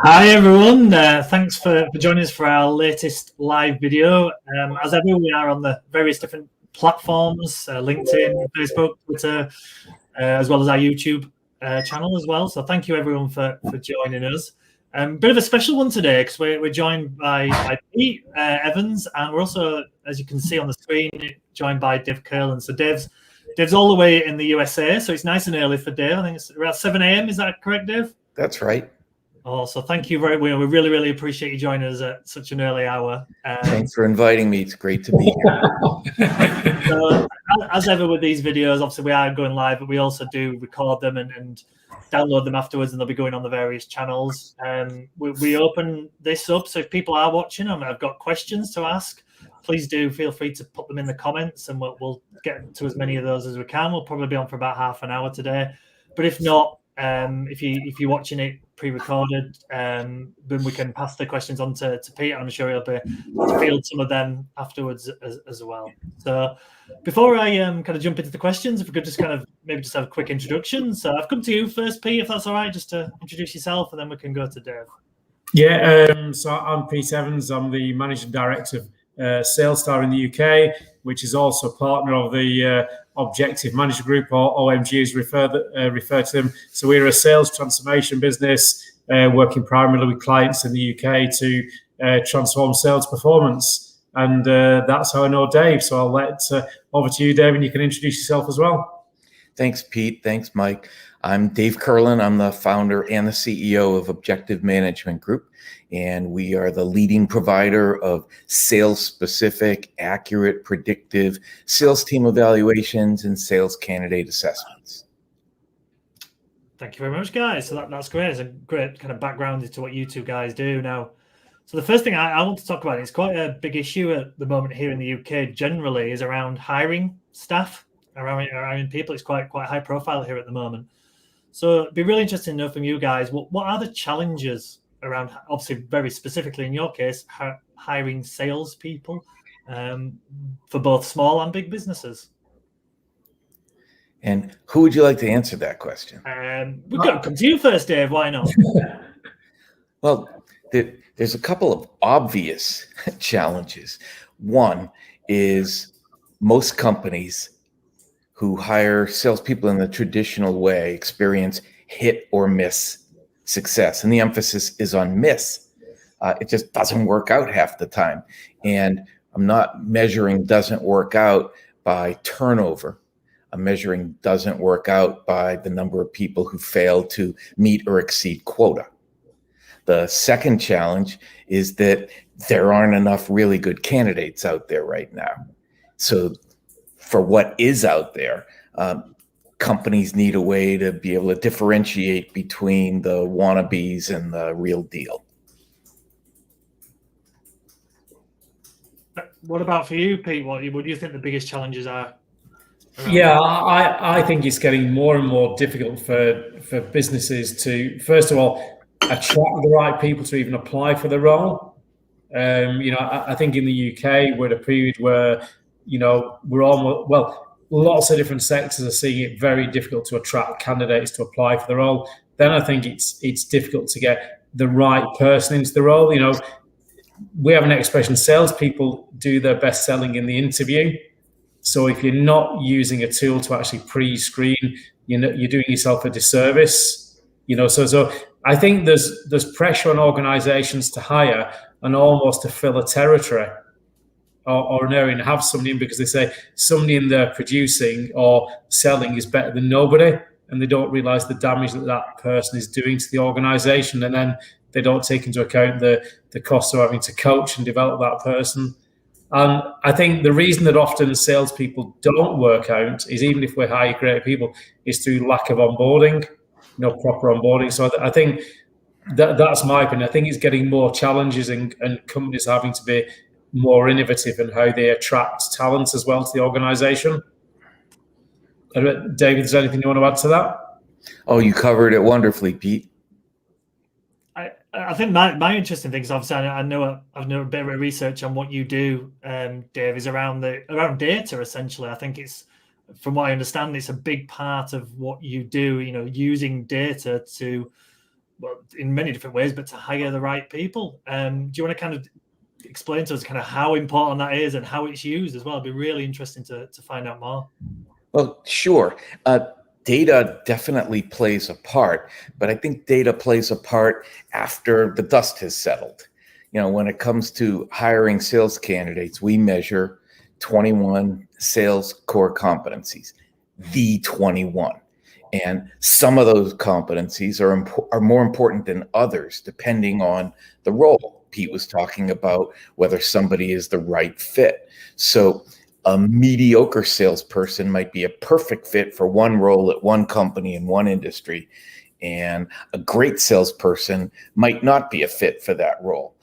Hi everyone, thanks for joining us for our latest live video. As ever, we are on the various different platforms, LinkedIn, Facebook, Twitter, as well as our YouTube channel as well. So thank you everyone for joining us. Bit of a special one today because we're joined by Pete Evans, and we're also, as you can see on the screen, joined by Dave Kurlan. So Dave's all the way in the USA, so it's nice and early for Dave. I think it's around 7 a.m. Is that correct, Dave? That's right. Oh, so thank you very much. We really, really appreciate you joining us at such an early hour. Thanks for inviting me. It's great to be here. So, as ever with these videos, obviously we are going live, but we also do record them and download them afterwards, and they'll be going on the various channels. We open this up, so if people are watching and have got questions to ask, please do feel free to put them in the comments, and we'll get to as many of those as we can. We'll probably be on for about half an hour today, but if not, if you're watching it pre-recorded, then we can pass the questions on to Pete. I'm sure he'll be able to field some of them afterwards as well. So before I kind of jump into the questions, if we could just kind of maybe just have a quick introduction. So I've come to you first, Pete, if that's all right, just to introduce yourself, and then we can go to Dave. Yeah, so I'm Pete Evans. I'm the Managing Director of SalesStar in the UK, which is also a partner of the Objective Manager Group, or OMG as refer to them. So we're a sales transformation business working primarily with clients in the UK to transform sales performance. And that's how I know Dave. So I'll let over to you, Dave, and you can introduce yourself as well. Thanks, Pete. Thanks, Mike. I'm Dave Kurlan. I'm the founder and the CEO of Objective Management Group, and we are the leading provider of sales-specific, accurate, predictive sales team evaluations and sales candidate assessments. Thank you very much, guys. So that's great. It's a great kind of background into what you two guys do now. So the first thing I want to talk about, it's quite a big issue at the moment here in the UK generally, is around hiring staff, around people. It's quite high profile here at the moment. So it'd be really interesting to know from you guys, what are the challenges around, obviously very specifically in your case, hiring salespeople for both small and big businesses? And who would you like to answer that question? We've got to come to you first, Dave. Why not? Well, there's a couple of obvious challenges. One is most companies who hire salespeople in the traditional way experience hit or miss success. And the emphasis is on miss. It just doesn't work out half the time. And I'm not measuring doesn't work out by turnover. I'm measuring doesn't work out by the number of people who fail to meet or exceed quota. The second challenge is that there aren't enough really good candidates out there right now. So for what is out there, companies need a way to be able to differentiate between the wannabes and the real deal. What about for you, Pete? What do you think the biggest challenges are? Yeah, I think it's getting more and more difficult for businesses to, first of all, attract the right people to even apply for the role. I think in the UK we're at a period where, we're almost, lots of different sectors are seeing it very difficult to attract candidates to apply for the role. Then I think it's difficult to get the right person into the role. We have an expression, salespeople do their best selling in the interview. So if you're not using a tool to actually pre-screen, you're doing yourself a disservice. So I think there's pressure on organizations to hire and almost to fill a territory or an area and have somebody in, because they say somebody in there producing or selling is better than nobody, and they don't realize the damage that person is doing to the organization, and then they don't take into account the cost of having to coach and develop that person. And I think the reason that often salespeople don't work out is, even if we hire great people, is through lack of onboarding, proper onboarding. So I think that's my opinion. I think it's getting more challenges, and companies having to be more innovative in how they attract talent as well to the organization. David, is there anything you want to add to that? Oh, you covered it wonderfully, Pete. I think my interesting thing is, obviously I know I've done a bit of research on what you do, Dave, is around data. Essentially, I think it's, from what I understand, it's a big part of what you do. Using data to well, in many different ways, but to hire the right people. Do you want to kind of explain to us kind of how important that is and how it's used as well? It'd be really interesting to find out more. Well, sure. Data definitely plays a part, but I think data plays a part after the dust has settled. When it comes to hiring sales candidates, we measure 21 sales core competencies, the 21. And some of those competencies are more important than others, depending on the role. Pete was talking about whether somebody is the right fit. So a mediocre salesperson might be a perfect fit for one role at one company in one industry, and a great salesperson might not be a fit for that role.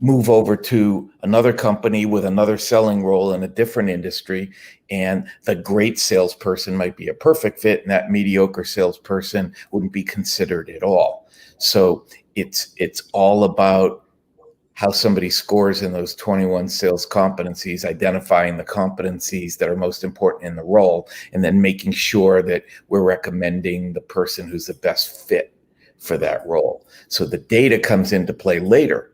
Move over to another company with another selling role in a different industry, and the great salesperson might be a perfect fit, and that mediocre salesperson wouldn't be considered at all. So it's all about how somebody scores in those 21 sales competencies, identifying the competencies that are most important in the role, and then making sure that we're recommending the person who's the best fit for that role. So the data comes into play later.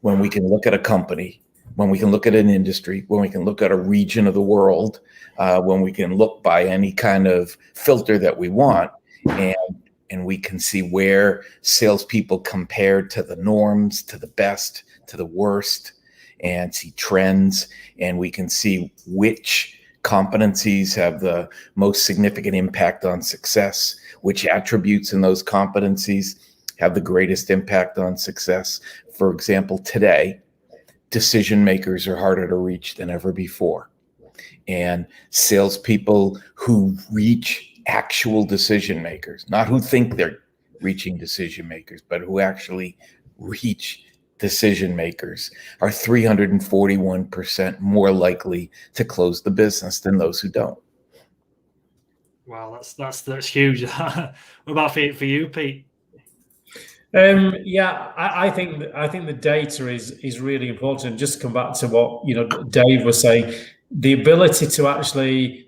When we can look at a company, when we can look at an industry, when we can look at a region of the world, when we can look by any kind of filter that we want, and we can see where salespeople compare to the norms, to the best, to the worst, and see trends, and we can see which competencies have the most significant impact on success, which attributes in those competencies have the greatest impact on success. For example, today, decision makers are harder to reach than ever before. And salespeople who reach actual decision makers, not who think they're reaching decision makers, but who actually reach decision makers, are 341% more likely to close the business than those who don't. Wow, that's huge. What about for you, Pete? Yeah, I think the data is really important. Just to come back to what Dave was saying, the ability to actually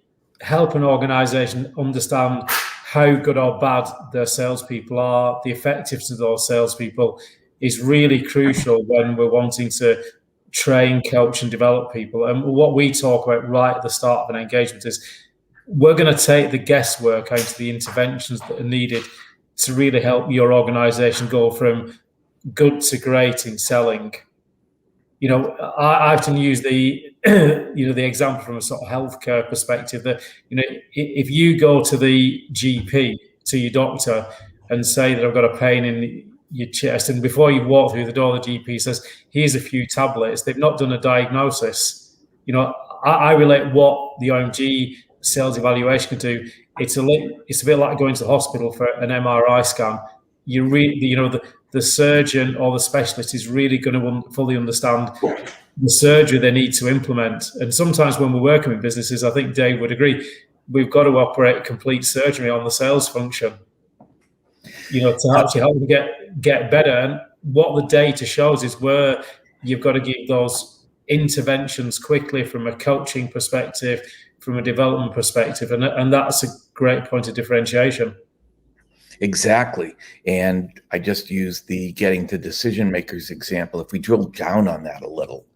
help an organization understand how good or bad their salespeople are, the effectiveness of those salespeople, is really crucial when we're wanting to train, coach, and develop people. And what we talk about right at the start of an engagement is we're going to take the guesswork out of the interventions that are needed to really help your organization go from good to great in selling. I often use the the example from a sort of healthcare perspective that if you go to the GP, to your doctor, and say that I've got a pain in your chest, and before you walk through the door, the GP says, "Here's a few tablets." They've not done a diagnosis. I relate what the OMG sales evaluation can do. It's a bit like going to the hospital for an MRI scan. The surgeon or the specialist is really going to fully understand the surgery they need to implement. And sometimes when we're working with businesses, I think Dave would agree, we've got to operate complete surgery on the sales function, to actually help them get better. And what the data shows is where you've got to give those interventions quickly from a coaching perspective, from a development perspective, and that's a great point of differentiation. Exactly. And I just used the getting to decision makers example. If we drill down on that a little,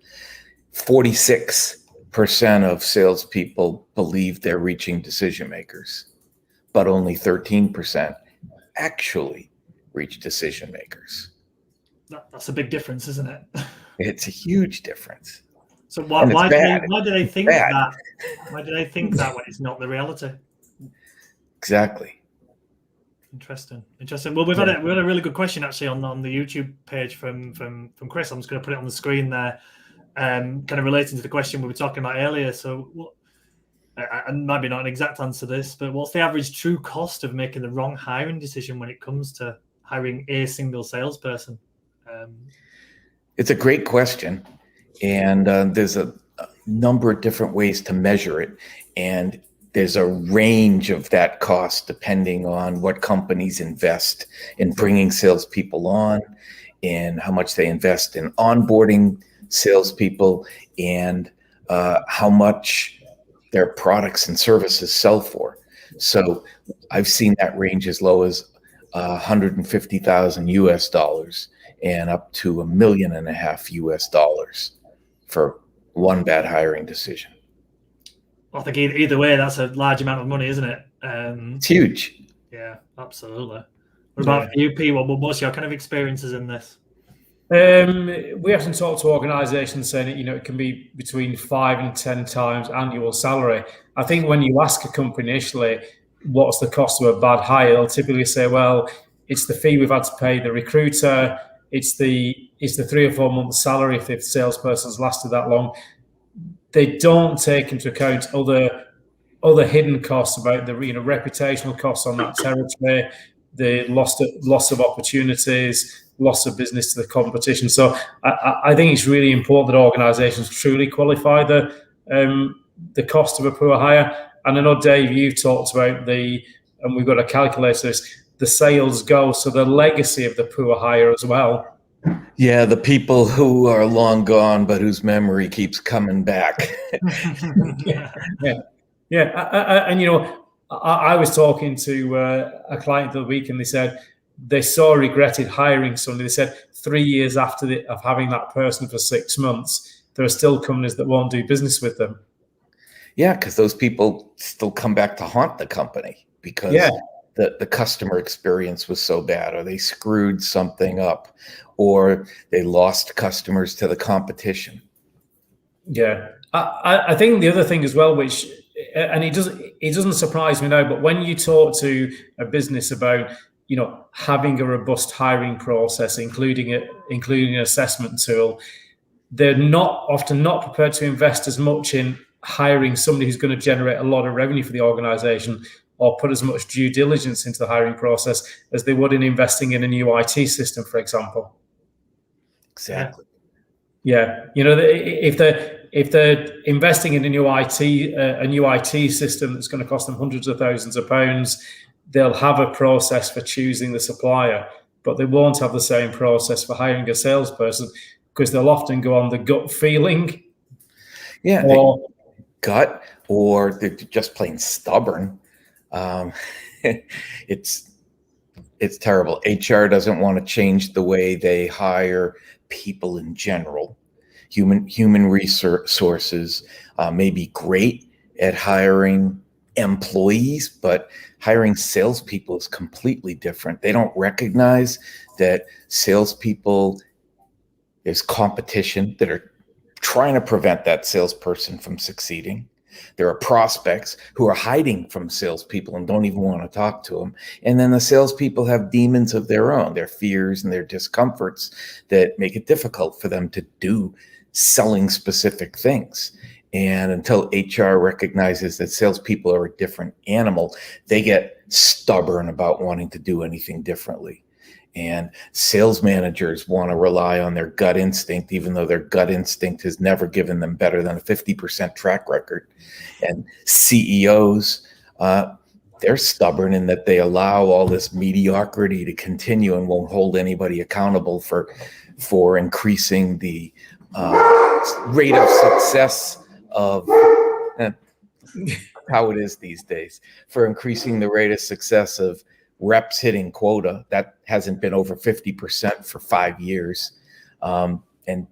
46% of salespeople believe they're reaching decision makers, but only 13% actually reach decision makers. That's a big difference, isn't it? It's a huge difference. So why do they think that? Why do they think that when it's not the reality? Exactly. Interesting. Well, we had a really good question actually on the YouTube page from Chris. I'm just going to put it on the screen there, kind of relating to the question we were talking about earlier. So, and maybe not an exact answer to this, but what's the average true cost of making the wrong hiring decision when it comes to hiring a single salesperson? It's a great question. And there's a number of different ways to measure it. And there's a range of that cost depending on what companies invest in bringing salespeople on, and how much they invest in onboarding salespeople, and how much their products and services sell for. So I've seen that range as low as 150,000 US dollars and up to $1.5 million US dollars for one bad hiring decision. I think either way, that's a large amount of money, isn't it? It's huge. Yeah, absolutely. What about you, Pete? What most your kind of experiences in this? We often talk to organisations saying that, it can be between 5 and 10 times annual salary. I think when you ask a company initially, what's the cost of a bad hire, they'll typically say, well, it's the fee we've had to pay the recruiter, it's the 3 or 4 months salary if the salesperson's lasted that long. They don't take into account other hidden costs about the reputational costs on that territory, the loss of opportunities, loss of business to the competition. So I think it's really important that organisations truly qualify the cost of a poor hire. And I know, Dave, you've talked about and we've got a calculator this, the sales goal, so the legacy of the poor hire as well. Yeah, the people who are long gone, but whose memory keeps coming back. Yeah. And I was talking to a client the other week, and they said they so regretted hiring somebody. They said 3 years after of having that person for 6 months, there are still companies that won't do business with them. Yeah, because those people still come back to haunt the company because the customer experience was so bad, or they screwed something up, or they lost customers to the competition. Yeah. I think the other thing as well, which, and it doesn't surprise me now, but when you talk to a business about, having a robust hiring process, including an assessment tool, they're often not prepared to invest as much in hiring somebody who's going to generate a lot of revenue for the organization, or put as much due diligence into the hiring process as they would in investing in a new IT system, for example. Exactly. Yeah. If they're investing in a new IT system that's going to cost them hundreds of thousands of pounds, they'll have a process for choosing the supplier, but they won't have the same process for hiring a salesperson, because they'll often go on the gut feeling. Yeah, gut, or they're just plain stubborn. It's terrible. HR doesn't want to change the way they hire people in general. Human resources may be great at hiring employees, but hiring salespeople is completely different. They don't recognize that salespeople is competition that are trying to prevent that salesperson from succeeding. There are prospects who are hiding from salespeople and don't even want to talk to them. And then the salespeople have demons of their own, their fears and their discomforts that make it difficult for them to do selling specific things. And until HR recognizes that salespeople are a different animal, they get stubborn about wanting to do anything differently. And sales managers want to rely on their gut instinct, even though their gut instinct has never given them better than a 50% track record. And CEOs, they're stubborn in that they allow all this mediocrity to continue and won't hold anybody accountable for increasing the rate of success of how it is these days, for increasing the rate of success of reps hitting quota. That hasn't been over 50% for 5 years. And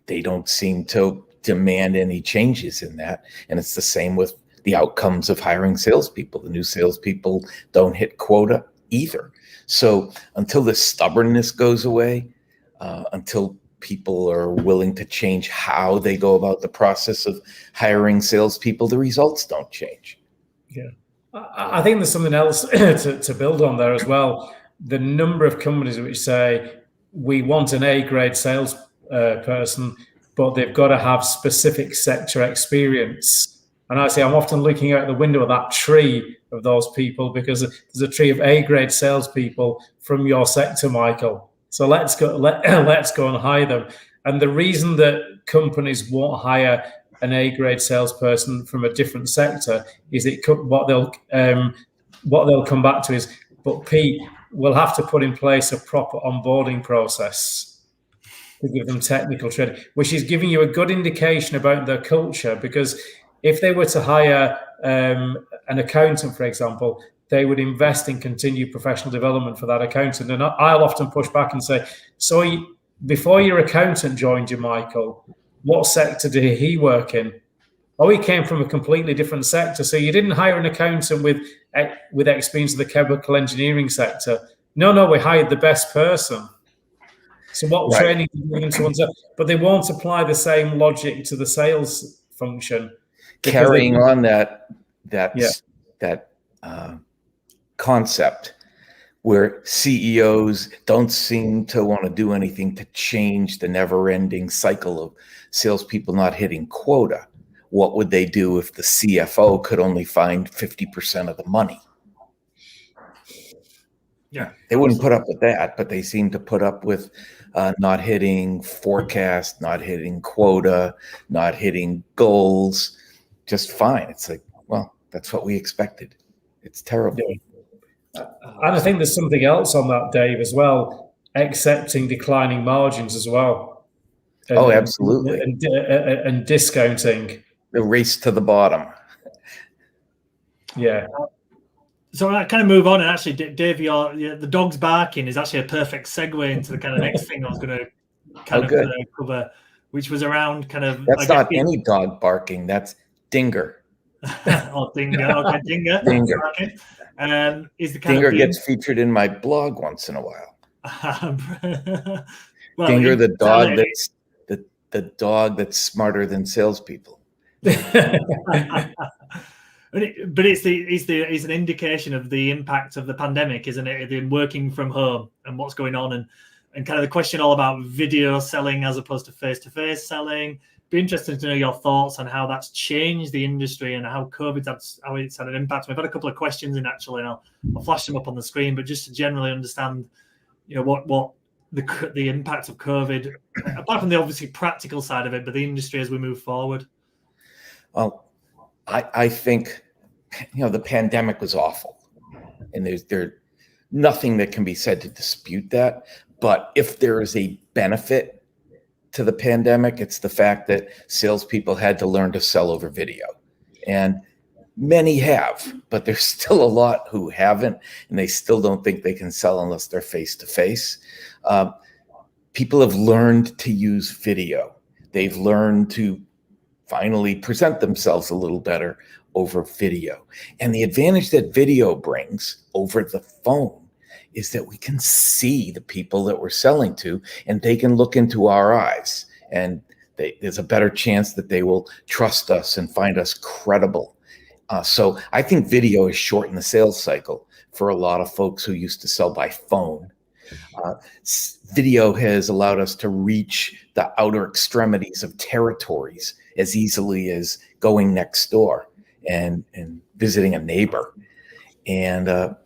they don't seem to demand any changes in that. And it's the same with the outcomes of hiring salespeople. The new salespeople don't hit quota either. So until the stubbornness goes away, until people are willing to change how they go about the process of hiring salespeople, the results don't change. Yeah. I think there's something else to build on there as well. The number of companies which say we want an A-grade sales person, but they've got to have specific sector experience. And I say I'm often looking out the window of that tree of those people, because there's a tree of A-grade salespeople from your sector, Michael. So let's go and hire them. And the reason that companies won't hire an A-grade salesperson from a different sector is what they'll come back to is, but Pete, we'll have to put in place a proper onboarding process to give them technical training, which is giving you a good indication about their culture. Because if they were to hire an accountant, for example, they would invest in continued professional development for that accountant. And I'll often push back and say, so before your accountant joined you, Michael, what sector did he work in? Oh, he came from a completely different sector. So you didn't hire an accountant with experience in the chemical engineering sector. No, we hired the best person. So what training do you give someone? But they won't apply the same logic to the sales function. Carrying on that concept where CEOs don't seem to want to do anything to change the never-ending cycle of salespeople not hitting quota. What would they do if the CFO could only find 50% of the money? Yeah, they wouldn't put up with that, but they seem to put up with not hitting forecast, not hitting quota, not hitting goals, just fine. It's like, well, that's what we expected. It's terrible. Yeah. And I think there's something else on that, Dave, as well, accepting declining margins as well. Absolutely. And discounting. The race to the bottom. Yeah. So I kind of move on, and actually, Dave, the dog's barking is actually a perfect segue into the kind of next thing I was going to kind of cover, which was around kind of. That's not any dog barking. That's Dinger. Dinger. Okay, Dinger. Dinger. Is the kind Dinger of gets featured in my blog once in a while. Well, Dinger, the dog that's smarter than salespeople. But it's an indication of the impact of the pandemic, isn't it? The working from home and what's going on, and kind of the question all about video selling as opposed to face-to-face selling. Be interested to know your thoughts on how that's changed the industry and how how it's had an impact. We've had a couple of questions in actually, and I'll flash them up on the screen. But just to generally understand, what the impact of COVID, apart from the obviously practical side of it, but the industry as we move forward. Well, I think, the pandemic was awful, and there's nothing that can be said to dispute that. But if there is a benefit to the pandemic, it's the fact that salespeople had to learn to sell over video, and many have, but there's still a lot who haven't, and they still don't think they can sell unless they're face to face. People have learned to use video. They've learned to finally present themselves a little better over video. And the advantage that video brings over the phone is that we can see the people that we're selling to, and they can look into our eyes, and there's a better chance that they will trust us and find us credible. So I think video has shortened the sales cycle for a lot of folks who used to sell by phone. Video has allowed us to reach the outer extremities of territories as easily as going next door and visiting a neighbor. And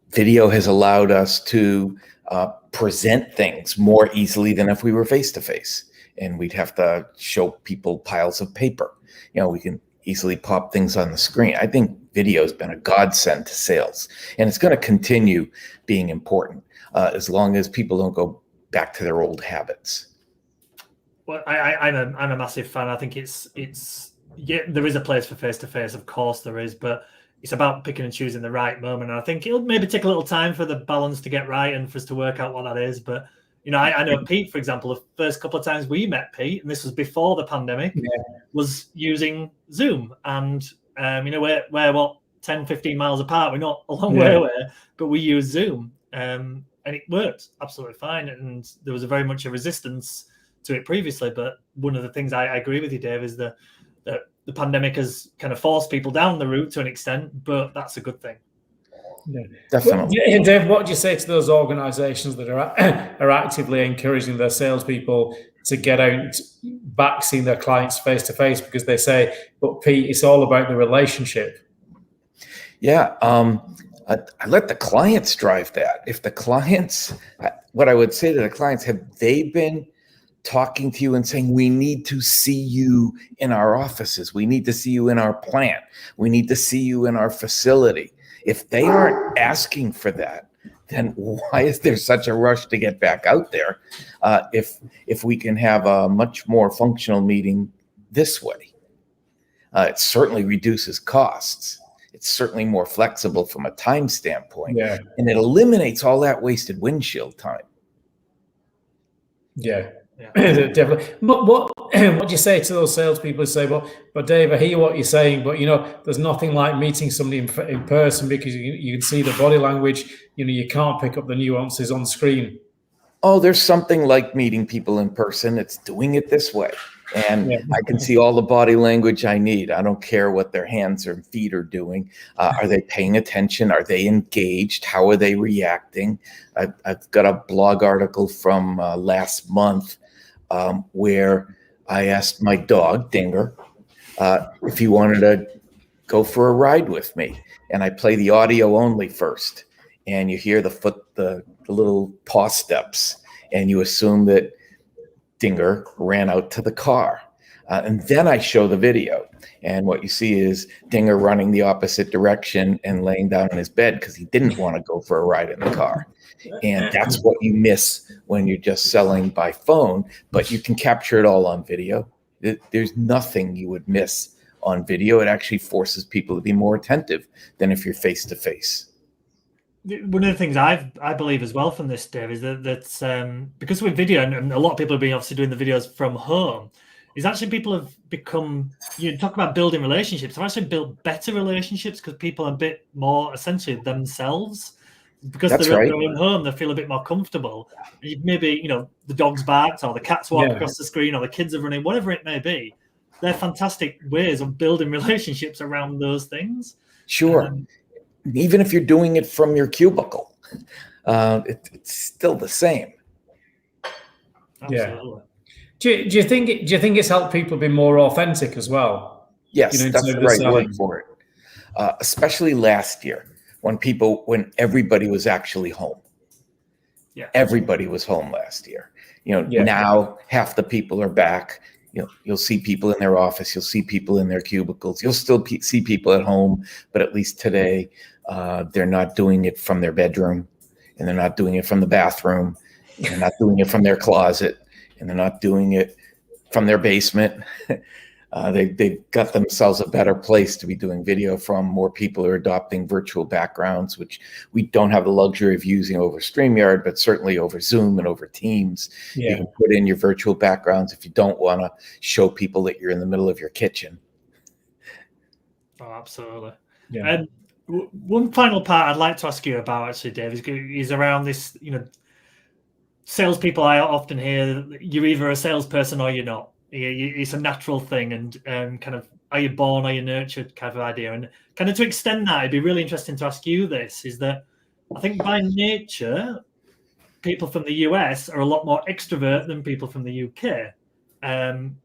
video has allowed us to present things more easily than if we were face to face, and we'd have to show people piles of paper. We can easily pop things on the screen. I think video has been a godsend to sales, and it's going to continue being important as long as people don't go back to their old habits. Well, I'm a massive fan. I think it's there is a place for face to face, of course there is, but it's about picking and choosing the right moment. And I think it'll maybe take a little time for the balance to get right and for us to work out what that is. But I know Pete, for example, the first couple of times we met Pete, and this was before the pandemic, was using Zoom. And we're what, 10, 15 miles apart. We're not a long way away, but we use Zoom. And it worked absolutely fine. And there was very much a resistance to it previously. But one of the things I agree with you, Dave, is that the pandemic has kind of forced people down the route to an extent, but that's a good thing. Yeah, definitely. And Dave, what do you say to those organisations that are actively encouraging their salespeople to get out back seeing their clients face to face, because they say, "But Pete, it's all about the relationship." Yeah, I let the clients drive that. If the clients, what I would say to the clients, have they been talking to you and saying, we need to see you in our offices, we need to see you in our plant, we need to see you in our facility? If they aren't asking for that, then why is there such a rush to get back out there if we can have a much more functional meeting this way? It certainly reduces costs. It's certainly more flexible from a time standpoint. Yeah. And it eliminates all that wasted windshield time. Yeah. Definitely. What do you say to those salespeople who say, "Well, but Dave, I hear what you're saying, but there's nothing like meeting somebody in person because you can see the body language. You can't pick up the nuances on screen." Oh, there's something like meeting people in person. It's doing it this way. And I can see all the body language I need. I don't care what their hands or feet are doing. Are they paying attention? Are they engaged? How are they reacting? I've got a blog article from last month where I asked my dog, Dinger, if he wanted to go for a ride with me. And I play the audio only first. And you hear the little paw steps, and you assume that Dinger ran out to the car. And then I show the video. And what you see is Dinger running the opposite direction and laying down in his bed because he didn't want to go for a ride in the car. And that's what you miss when you're just selling by phone, but you can capture it all on video. There's nothing you would miss on video. It actually forces people to be more attentive than if you're face to face. One of the things I believe as well from this, Dave, is that because with video, and a lot of people have been obviously doing the videos from home, is actually people have become, talk about building relationships, have actually built better relationships because people are a bit more essentially themselves. Because they're at their own home, they feel a bit more comfortable. Maybe, the dog's barked or the cat's walked across the screen or the kids are running, whatever it may be. They're fantastic ways of building relationships around those things. Sure. Even if you're doing it from your cubicle, it's still the same. Absolutely. Yeah. Do you think it's helped people be more authentic as well? Yes, that's the right word for it. Especially last year when everybody was actually home. Yeah. Everybody was home last year. Now half the people are back. You'll see people in their office. You'll see people in their cubicles. You'll still see people at home, but at least today, they're not doing it from their bedroom, and they're not doing it from the bathroom, and they're not doing it from their closet, and they're not doing it from their basement. They've got themselves a better place to be doing video from. More people are adopting virtual backgrounds, which we don't have the luxury of using over StreamYard, but certainly over Zoom and over Teams. Yeah. You can put in your virtual backgrounds if you don't want to show people that you're in the middle of your kitchen. Oh, absolutely. Yeah. And one final part I'd like to ask you about, actually, Dave, is around this, salespeople. I often hear you're either a salesperson or you're not. It's a natural thing, and kind of, are you born, are you nurtured kind of idea. And kind of to extend that, it'd be really interesting to ask you this, is that I think by nature, people from the US are a lot more extrovert than people from the UK. And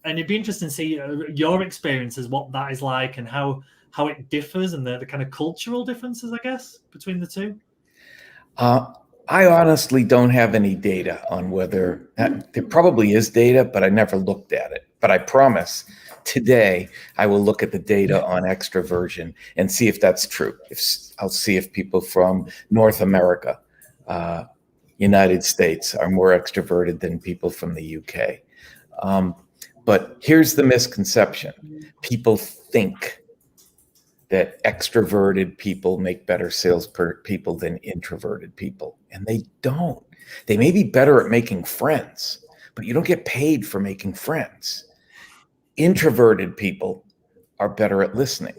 it'd be interesting to see your experiences, what that is like, and how it differs, and the kind of cultural differences, I guess, between the two. I honestly don't have any data on whether there probably is data, but I never looked at it. But I promise today I will look at the data on extroversion and see if that's true. I'll see if people from North America, United States, are more extroverted than people from the UK. But here's the misconception. People think that extroverted people make better sales people than introverted people. And they don't. They may be better at making friends, but you don't get paid for making friends. Introverted people are better at listening.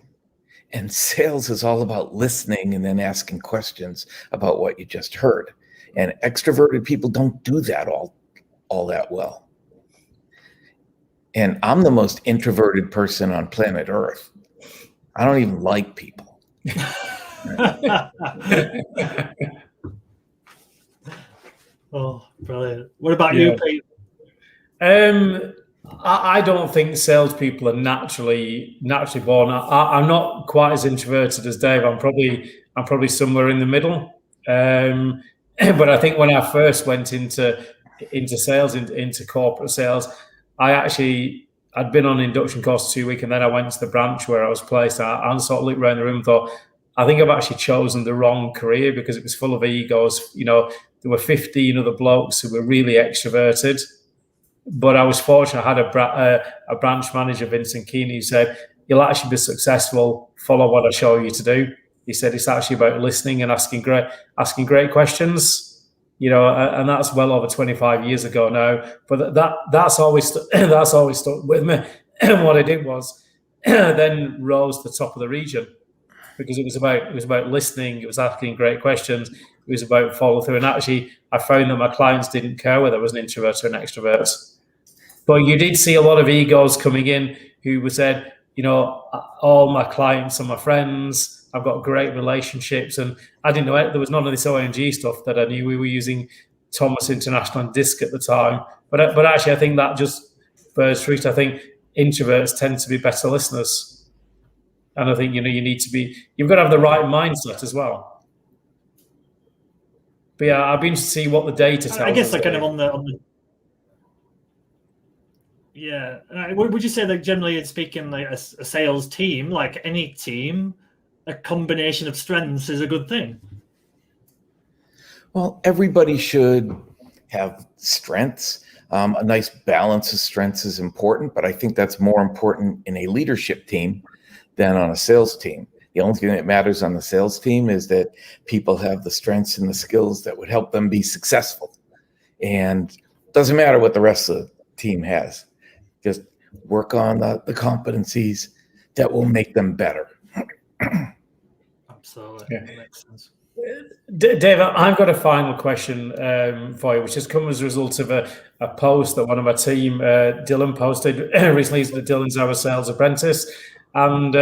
And sales is all about listening and then asking questions about what you just heard. And extroverted people don't do that all that well. And I'm the most introverted person on planet Earth. I don't even like people. Oh, brilliant. What about you, Pete? I don't think salespeople are naturally born. I'm not quite as introverted as Dave. I'm probably somewhere in the middle. But I think when I first went into sales, into corporate sales, I'd been on induction course 2 weeks, and then I went to the branch where I was placed. I sort of looked around the room and thought, I think I've actually chosen the wrong career, because it was full of egos. There were 15 other blokes who were really extroverted. But I was fortunate. I had a branch manager, Vincent Keeney, who said, you'll actually be successful. Follow what I show you to do. He said it's actually about listening and asking great questions. And that's well over 25 years ago now. But that's always stuck with me. And what I did was then rose to the top of the region, because it was about listening. It was asking great questions. It was about follow through. And actually, I found that my clients didn't care whether I was an introvert or an extrovert. But you did see a lot of egos coming in who said, all my clients are my friends. I've got great relationships, and I didn't know there was none of this ONG stuff that I knew. We were using Thomas International and Disc at the time, but actually, I think that just bears fruit. I think introverts tend to be better listeners, and I think you've got to have the right mindset as well. But yeah, I've been to see what the data tells us. I guess they're kind of on the. Yeah, would you say that generally speaking, like a sales team, like any team, a combination of strengths is a good thing? Well, everybody should have strengths. A nice balance of strengths is important, but I think that's more important in a leadership team than on a sales team. The only thing that matters on the sales team is that people have the strengths and the skills that would help them be successful. And it doesn't matter what the rest of the team has. Just work on the competencies that will make them better. Absolutely. Yeah. That makes sense. Dave, I've got a final question for you, which has come as a result of a post that one of my team, Dylan, posted recently. Dylan's our sales apprentice. And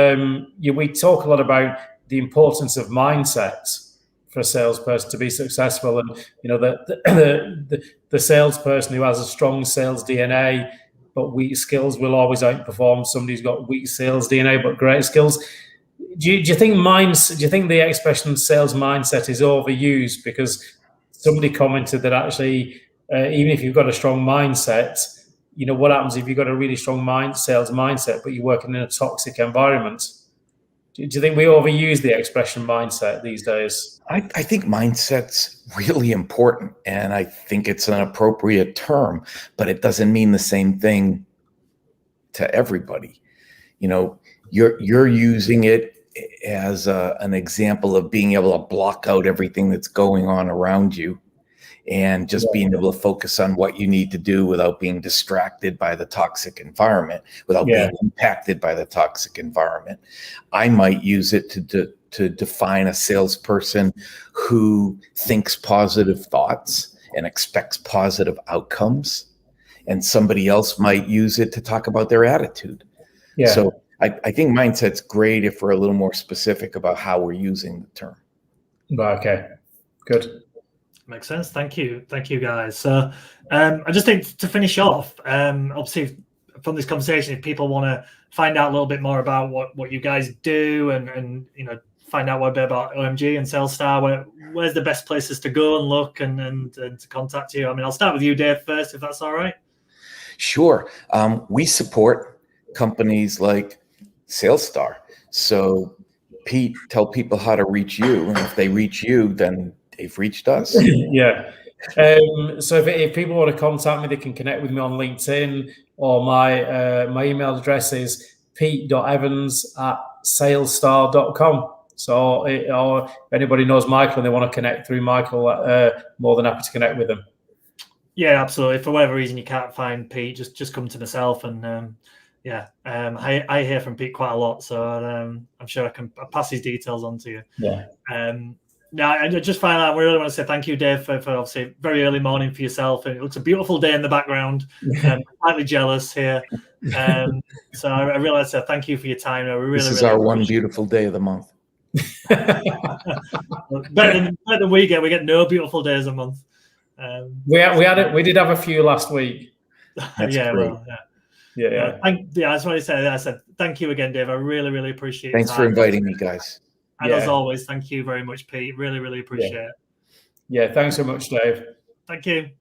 we talk a lot about the importance of mindset for a salesperson to be successful. And, the salesperson who has a strong sales DNA but weak skills will always outperform somebody who's got weak sales DNA but great skills. Do you think the expression sales mindset is overused? Because somebody commented that actually, even if you've got a strong mindset, what happens if you've got a really strong sales mindset, but you're working in a toxic environment? Do you think we overuse the expression mindset these days? I think mindset's really important, and I think it's an appropriate term, but it doesn't mean the same thing to everybody. You're using it as an example of being able to block out everything that's going on around you and just being able to focus on what you need to do without being distracted by the toxic environment, without being impacted by the toxic environment. I might use it to define a salesperson who thinks positive thoughts and expects positive outcomes. And somebody else might use it to talk about their attitude. Yeah. So I think mindset's great if we're a little more specific about how we're using the term. Okay, good. Makes sense. Thank you, guys. So I just think to finish off, obviously from this conversation, if people want to find out a little bit more about what you guys do and find out a bit about OMG and SalesStar, where's the best places to go and look and to contact you? I mean, I'll start with you, Dave, first, if that's all right. Sure. We support companies like SalesStar. So Pete, tell people how to reach you, and if they reach you, then they've reached us. Yeah. So if people want to contact me, they can connect with me on LinkedIn, or my email address is pete.evans@salesstar.com. So, or if anybody knows Michael and they want to connect through Michael, more than happy to connect with them. Yeah, absolutely. For whatever reason you can't find Pete, just come to myself, and I hear from Pete quite a lot, so I'm sure I can pass his details on to you. Yeah. Now, I just find out, we really want to say thank you, Dave, for obviously very early morning for yourself. And it looks a beautiful day in the background. I'm slightly jealous here. So I realize thank you for your time. This is our one beautiful day of the month. better than we get no beautiful days a month. We did have a few last week. That's great. Well, yeah. I just want to say, I said thank you again, Dave. I really appreciate it. Thanks for inviting me, guys. And as always, thank you very much, Pete. Really appreciate it. Yeah, thanks so much, Dave. Thank you.